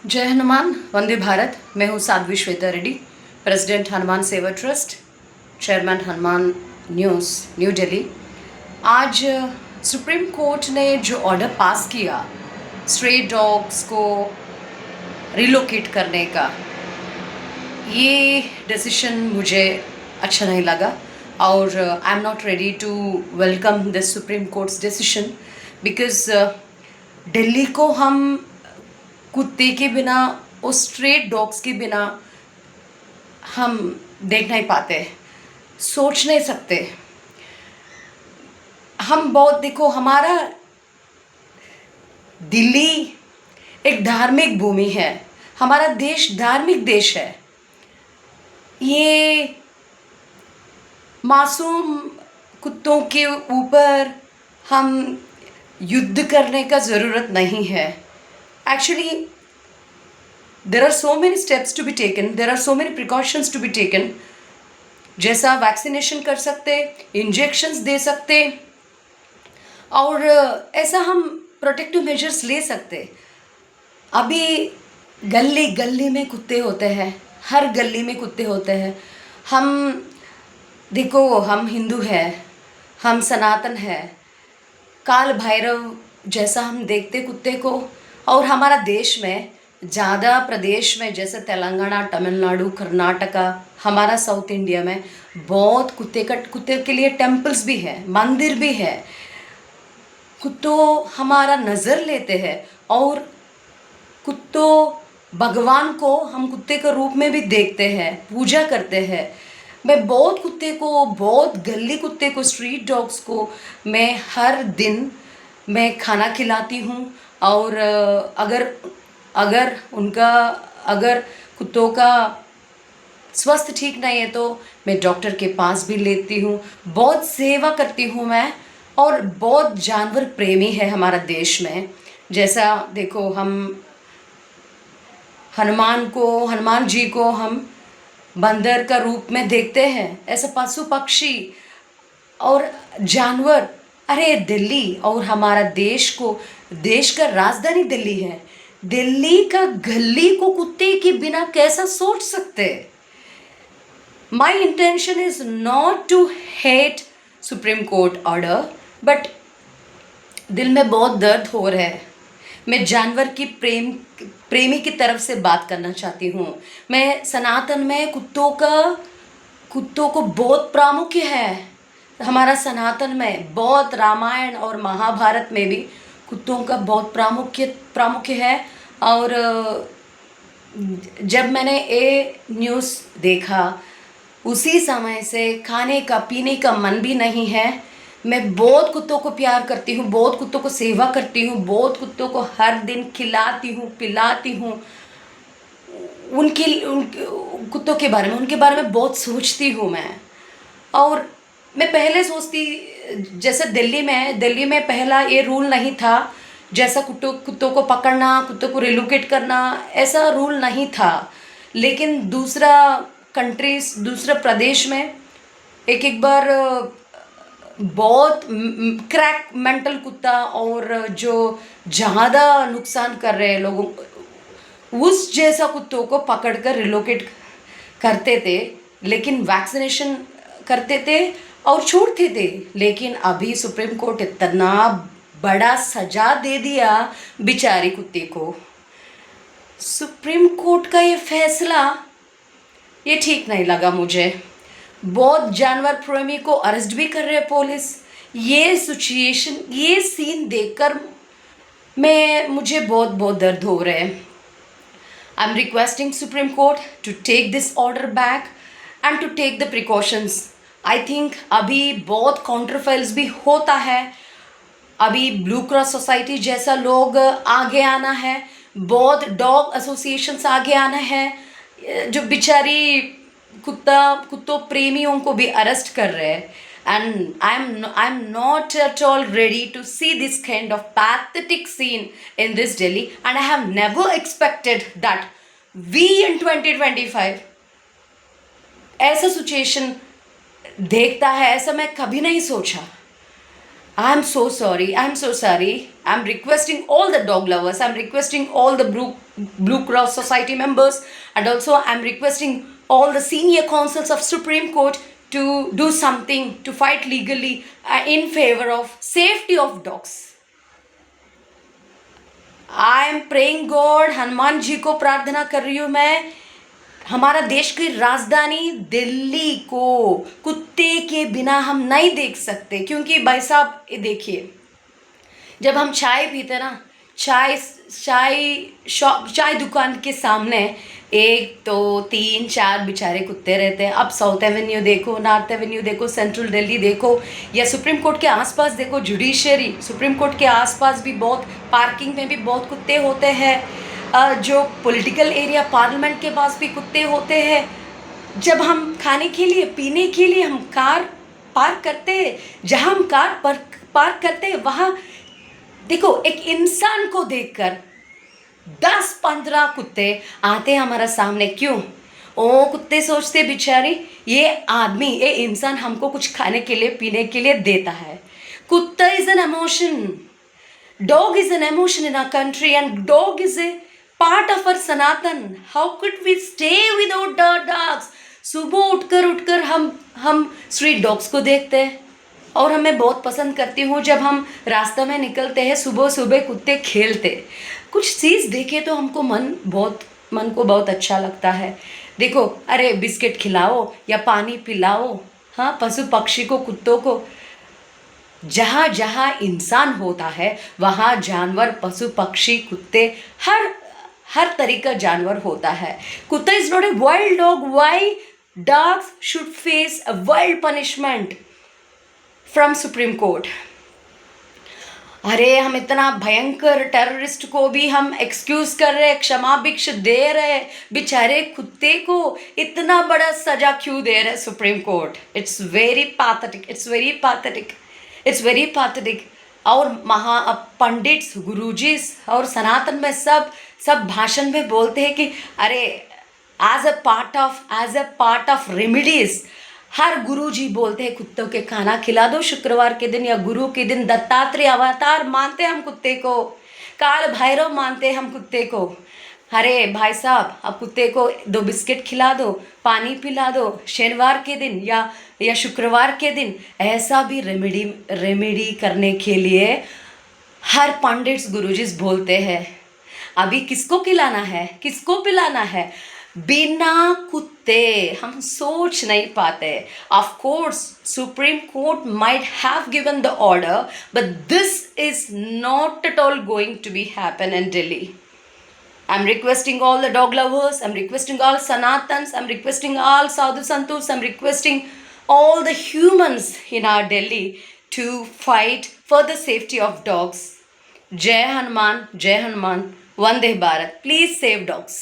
जय हनुमान, वंदे भारत। मैं हूँ साध्वी श्वेता रेड्डी, प्रेसिडेंट हनुमान सेवा trust, chairman Hanuman news, new Delhi. आज सुप्रीम कोर्ट ने जो ऑर्डर पास किया स्ट्रे डॉग्स को रिलोकेट करने का, ये डिसीजन मुझे अच्छा नहीं लगा और I am not ready to welcome this Supreme Court's decision because Delhi को हम कुत्ते के बिना, उस स्ट्रेट डॉग्स के बिना हम देख नहीं पाते, सोच नहीं सकते। हम बहुत, देखो, हमारा दिल्ली एक धार्मिक भूमि है, हमारा देश धार्मिक देश है। ये मासूम कुत्तों के ऊपर हम युद्ध करने का ज़रूरत नहीं है। Actually, there are so many steps to be taken, there are so many precautions to be taken. जैसा वैक्सीनेशन कर सकते, इंजेक्शंस दे सकते और ऐसा हम प्रोटेक्टिव मेजर्स ले सकते। अभी गली गली में कुत्ते होते हैं, हर गली में कुत्ते होते हैं। हम देखो, हम हिंदू हैं, हम सनातन हैं, काल भैरव जैसा हम देखते कुत्ते को। और हमारा देश में ज़्यादा प्रदेश में जैसे तेलंगाना, तमिलनाडु, कर्नाटका, हमारा साउथ इंडिया में बहुत कुत्ते के लिए टेम्पल्स भी है, मंदिर भी है। कुत्तों हमारा नज़र लेते हैं और कुत्तों भगवान को हम कुत्ते के रूप में भी देखते हैं, पूजा करते हैं। मैं बहुत कुत्ते को, बहुत गली कुत्ते को, स्ट्रीट डॉग्स को मैं हर दिन मैं खाना खिलाती हूँ और अगर कुत्तों का स्वास्थ्य ठीक नहीं है तो मैं डॉक्टर के पास भी लेती हूँ। बहुत सेवा करती हूँ मैं और बहुत जानवर प्रेमी है हमारा देश में। जैसा देखो, हम हनुमान जी को हम बंदर का रूप में देखते हैं, ऐसा पशु पक्षी और जानवर। अरे दिल्ली और हमारा देश का राजधानी दिल्ली है, दिल्ली का गली को कुत्ते के बिना कैसा सोच सकते। My intention is not to hate Supreme Court order, but दिल में बहुत दर्द हो रहा है। मैं जानवर की प्रेमी की तरफ से बात करना चाहती हूँ। मैं सनातन में कुत्तों को बहुत प्रामुख्य है। हमारा सनातन में बहुत, रामायण और महाभारत में भी कुत्तों का बहुत प्रामुख्य है। और जब मैंने ये न्यूज़ देखा उसी समय से खाने का पीने का मन भी नहीं है। मैं बहुत कुत्तों को प्यार करती हूँ, बहुत कुत्तों को सेवा करती हूँ, बहुत कुत्तों को हर दिन खिलाती हूँ, पिलाती हूँ। उन कुत्तों के बारे में, उनके बारे में बहुत सोचती हूँ मैं। और मैं पहले सोचती, जैसे दिल्ली में पहला ये रूल नहीं था, जैसा कुत्तों को पकड़ना, कुत्तों को रिलोकेट करना, ऐसा रूल नहीं था। लेकिन दूसरा प्रदेश में एक बार बहुत क्रैक मेंटल कुत्ता और जो ज़्यादा नुकसान कर रहे हैं लोगों, उस जैसा कुत्तों को पकड़कर रिलोकेट करते थे, लेकिन वैक्सीनेशन करते थे और छोड़ते थे। लेकिन अभी सुप्रीम कोर्ट इतना बड़ा सजा दे दिया बेचारे कुत्ते को। सुप्रीम कोर्ट का ये फैसला ये ठीक नहीं लगा मुझे। बहुत जानवर प्रेमी को अरेस्ट भी कर रहे पुलिस। ये सिचुएशन, ये सीन देखकर मुझे बहुत दर्द हो रहा है। I am requesting Supreme Court to take this order back and to take the precautions. I think अभी बहुत काउंटरफेल्स भी होता है। अभी ब्लू क्रॉस सोसाइटी जैसा लोग आगे आना है, बहुत डॉग एसोसिएशंस आगे आना है, जो बेचारी कुत्तों प्रेमियों को भी अरेस्ट कर रहे हैं। And I'm not at all ready to see this kind of pathetic scene in this Delhi, and I have never expected that we in 2025 ऐसा सिचुएशन देखता है, ऐसा मैं कभी नहीं सोचा। I'm so sorry. I'm so sorry. I'm requesting all the dog lovers. I'm requesting all the Blue Cross Society members, and also I'm requesting all the senior counsels of Supreme Court to do something to fight legally in favor of safety of dogs. I am praying God, Hanuman ji को प्रार्थना कर रही हूँ मैं, हमारा देश की राजधानी दिल्ली को कुत्ते के बिना हम नहीं देख सकते। क्योंकि भाई साहब ये देखिए, जब हम चाय पीते ना, चाय चाय दुकान के सामने 1 2 3 4 बेचारे कुत्ते रहते हैं। अब साउथ एवेन्यू देखो, नॉर्थ एवेन्यू देखो, सेंट्रल दिल्ली देखो, या सुप्रीम कोर्ट के आसपास देखो, जुडिशरी सुप्रीम कोर्ट के आसपास भी बहुत, पार्किंग में भी बहुत कुत्ते होते हैं, जो पॉलिटिकल एरिया पार्लियामेंट के पास भी कुत्ते होते हैं। जब हम खाने के लिए, पीने के लिए हम कार पार्क करते हैं, जहाँ हम कार पार्क करते हैं वहाँ देखो, एक इंसान को देखकर 10-15 कुत्ते आते हैं हमारा सामने। क्यों? ओ कुत्ते सोचते बेचारी, ये आदमी, ये इंसान हमको कुछ खाने के लिए, पीने के लिए देता है। Kutta is an emotion, dog is an emotion in our country, and dog is a part of our Sanatan. How could we stay without dogs? सुबह उठकर हम स्ट्रीट डॉग्स को देखते हैं, और हमें बहुत पसंद करती हूँ जब हम रास्ते में निकलते हैं, सुबह सुबह कुत्ते खेलते, कुछ चीज़ देखे तो हमको मन को बहुत अच्छा लगता है। देखो, अरे बिस्किट खिलाओ या पानी पिलाओ, हाँ, पशु पक्षी को, कुत्तों को। जहाँ जहाँ इंसान होता है वहाँ जानवर, पशु पक्षी, कुत्ते, हर तरीका जानवर होता है। Kutta is not a wild dog. Why dogs should face a wild punishment from Supreme Court? अरे हम इतना भयंकर टेररिस्ट को भी हम एक्सक्यूज कर रहे, क्षमा भिक्ष दे रहे, बेचारे कुत्ते को इतना बड़ा सजा क्यों दे रहे supreme court? It's very pathetic, it's very pathetic, it's very pathetic. और पंडित्स, गुरुजीस और सनातन में सब भाषण में बोलते हैं कि अरे as a part of remedies, हर गुरु जी बोलते हैं कुत्तों के खाना खिला दो शुक्रवार के दिन या गुरु के दिन। दत्तात्रेय अवतार मानते हम कुत्ते को, काल भैरव मानते हम कुत्ते को। अरे भाई साहब, अब कुत्ते को 2 बिस्किट खिला दो, पानी पिला दो शनिवार के दिन या शुक्रवार के दिन। ऐसा भी रेमेडी करने के लिए हर पंडित्स, गुरुजीस बोलते हैं। अभी किसको खिलाना है, किसको पिलाना है? बिना कुत्ते हम सोच नहीं पाते। Of course Supreme Court might have given the order, but this is not at all going to be happen in Delhi. I'm requesting all the dog lovers, I'm requesting all Sanatans, I'm requesting all Sadhu Santus, I'm requesting all the humans in our Delhi to fight for the safety of dogs. Jai Hanuman, Vande Bharat. Please save dogs.